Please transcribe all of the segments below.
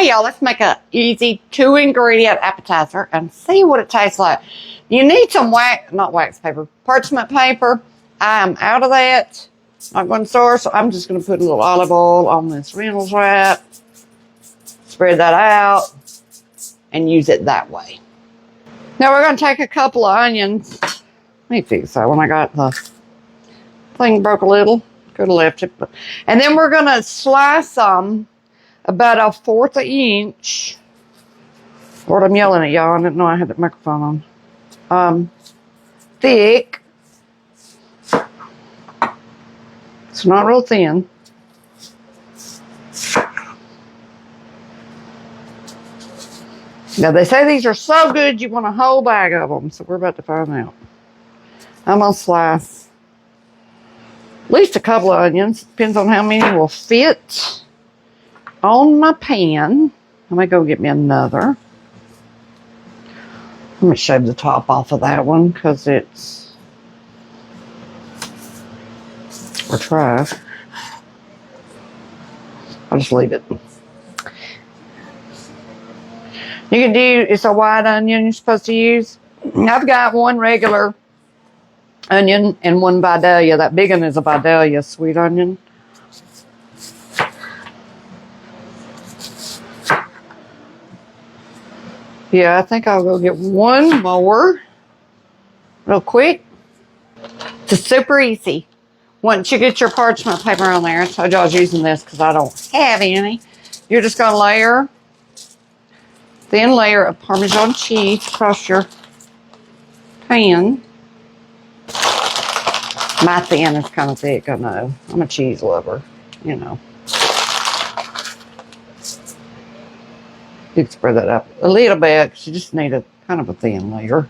Hey y'all, let's make a easy 2-ingredient appetizer and see what it tastes like. You need some parchment paper. I am out of that. Not going to store, so I'm just going to put a little olive oil on this Reynolds wrap. Spread that out and use it that way. Now we're going to take a couple of onions. Let me fix that one. I got the thing broke a little. Could have left it. And then we're going to slice them about 1/4 inch. Lord, I'm yelling at y'all. I didn't know I had the microphone on. Thick. It's not real thin. Now, they say these are so good you want a whole bag of them, so we're about to find out. I'm going to slice at least a couple of onions. Depends on how many will fit on my pan. I'm going to go get me another. Let me shave the top off of that one because it's, or try. I'll just leave it. You can do, it's a white onion you're supposed to use. I've got one regular onion and one Vidalia. That big one is a Vidalia sweet onion. Yeah, I think I'll go get one more real quick. It's super easy. Once you get your parchment paper on there, I told you I was using this because I don't have any. You're just going to layer thin layer of Parmesan cheese across your pan. My thin is kind of thick, I know. I'm a cheese lover, you know. You can spread that up a little bit because you just need a kind of a thin layer.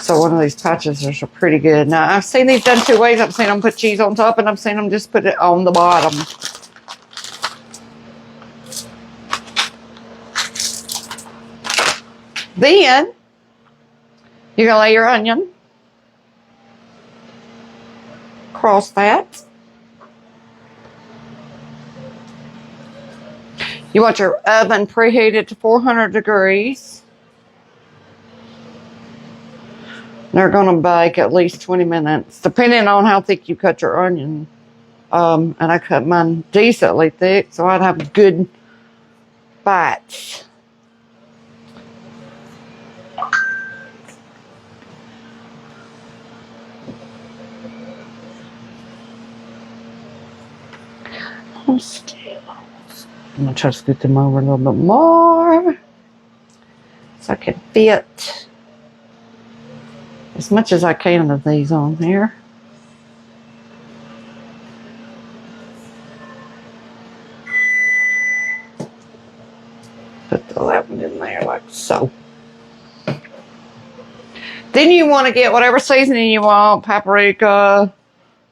So one of these patches are pretty good. Now, I've seen these done 2 ways. I've seen them put cheese on top, and I've seen them just put it on the bottom. Then, you're going to lay your onion across that. You want your oven preheated to 400 degrees. They're going to bake at least 20 minutes, depending on how thick you cut your onion. And I cut mine decently thick, so I'd have good bites. I'm going to try to scoot them over a little bit more so I can fit as much as I can of these on here. Put that one in there like so. Then you want to get whatever seasoning you want, paprika,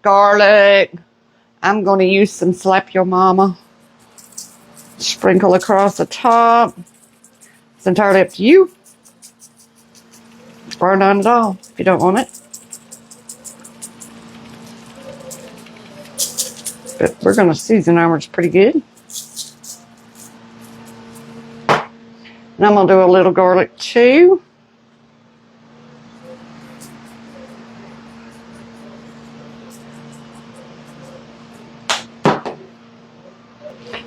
garlic. I'm going to use some Slap Your Mama. Sprinkle across the top. It's entirely up to you. Or none at all if you don't want it. But we're going to season ours pretty good. And I'm going to do a little garlic too.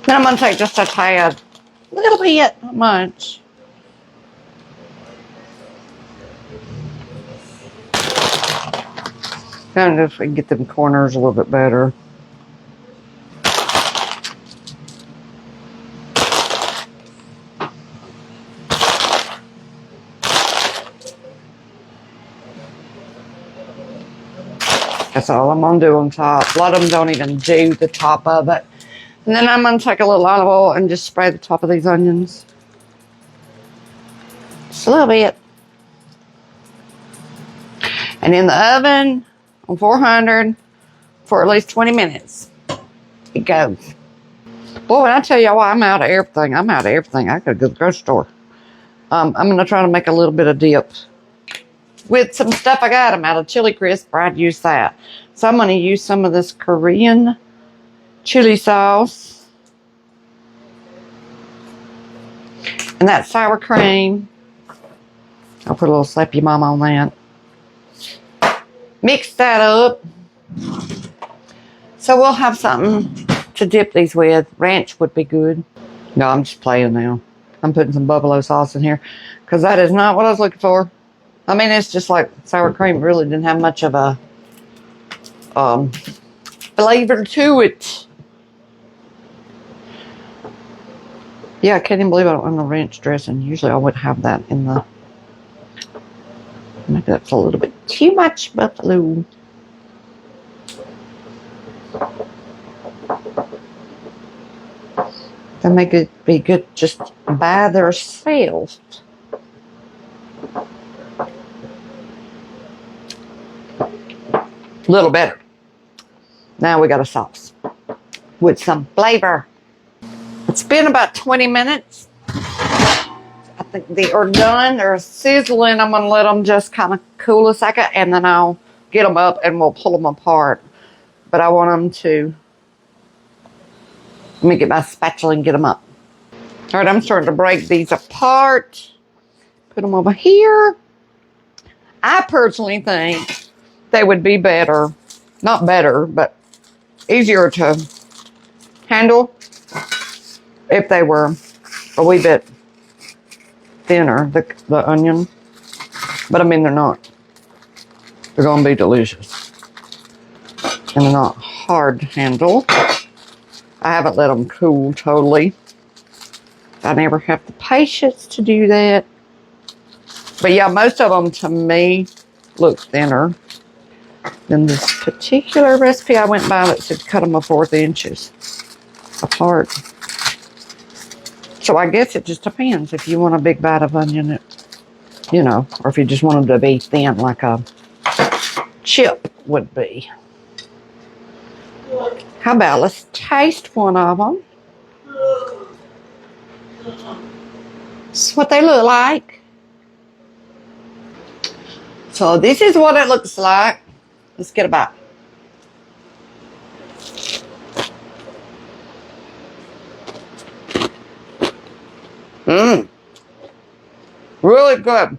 Then I'm going to take just a tad, a little bit, not much. Kind of get them corners a little bit better. That's all I'm going to do on top. A lot of them don't even do the top of it. And then I'm going to take a little olive oil and just spray the top of these onions. Just a little bit. And in the oven on 400 for at least 20 minutes. It goes. Boy, when I tell y'all I'm out of everything, I'm out of everything. I could go to the grocery store. I'm going to try to make a little bit of dip with some stuff I got. I'm out of chili crisp. I'd use that. So I'm going to use some of this Korean chili sauce. And that sour cream. I'll put a little slap your mama on that. Mix that up. So we'll have something to dip these with. Ranch would be good. No, I'm just playing now. I'm putting some buffalo sauce in here because that is not what I was looking for. I mean, it's just like sour cream really didn't have much of a flavor to it. Yeah, I can't even believe I don't have no ranch dressing. Usually I would have that in the... Maybe that's a little bit too much buffalo. They make it be good just by themselves. A little better. Now we got a sauce with some flavor. It's been about 20 minutes. I think they are done. They're sizzling. I'm going to let them just kind of cool a second, and then I'll get them up and we'll pull them apart. But I want them to... Let me get my spatula and get them up. All right, I'm starting to break these apart. Put them over here. I personally think they would be better. Not better, but easier to handle if they were a wee bit thinner, the onion. But I mean, they're not. They're going to be delicious. And they're not hard to handle. I haven't let them cool totally. I never have the patience to do that. But yeah, most of them to me look thinner than this particular recipe I went by that said cut them a 1/4 inches apart. So I guess it just depends if you want a big bite of onion, you know, or if you just want them to be thin like a chip would be. How about let's taste one of them. This is what they look like. So this is what it looks like. Let's get a bite. Really good.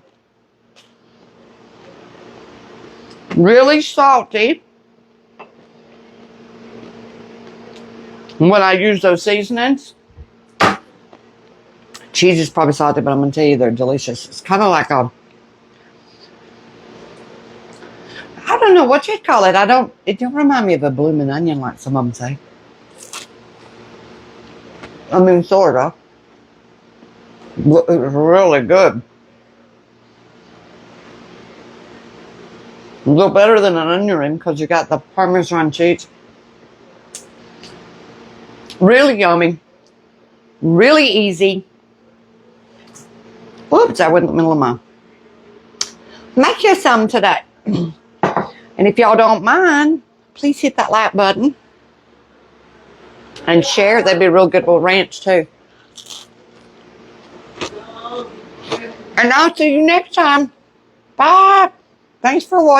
Really salty. When I use those seasonings, cheese is probably salty, but I'm going to tell you they're delicious. It's kind of like a, I don't know what you'd call it. It don't remind me of a blooming onion like some of them say. I mean, sort of. It's really good. A little better than an onion ring because you got the Parmesan cheese. Really yummy. Really easy. Whoops, I went in the middle of my... Make you some today. And if y'all don't mind, please hit that like button. And share. That'd be real good with ranch too. And I'll see you next time. Bye. Thanks for watching.